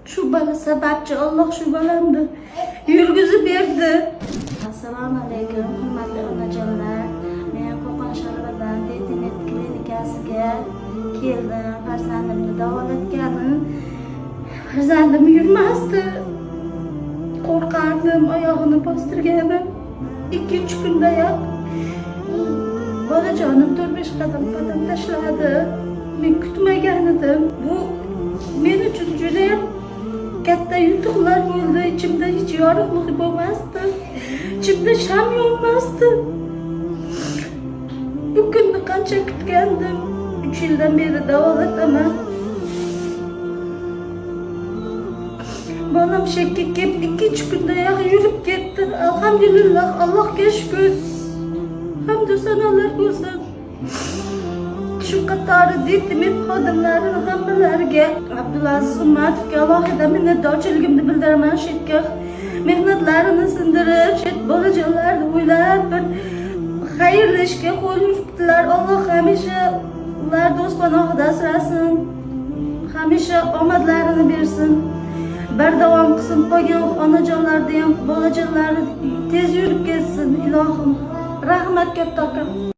Şu bana sabahçı Allah şu balamdı. Yürgüzü berdi. Assalomu alaykum, hurmatli onajonlar. Men Qo'qon shahridan Detinet klinikasiga keldim. Farzandimni davolatganim. Farzandim yurmasdi. Qo'rqardim, oyog'ini bostirganim. 2-3 kundayoq bolajonim 4-5 qadam tashladi. Men kutmagan edim. Bu men uchun juda katta yutuqlar bo'ldi. Ichimda hech yorug'lik bo'lmasdi. Ichimda sham yonmasdi. Bu kunni qancha kutgandim. 3 yildan beri davolataman. Bolam shakka kelib 2-3 kundayoq yurib ketdi. Alhamdulillah, Allohga shukr. Hamdu sanolar bo'lsin. Shu qatori Detinet xodimlari hammalariga, Abdulaziz Umatovga alohida minnatdorchiligimni bildiraman. Shu yerga mehnatlarini sindirib, shu bolajonlarni o'ylab bir xayrli ishga qo'l yuribdilar. Alloh hamisha ularni o'z panohida asrasin. Hamisha omadlarini bersin. Bardavom qilsin. Qolgan onajonlarni ham, bolajonlarni tez yurib ketsin. Ilohim, rahmat katta aka.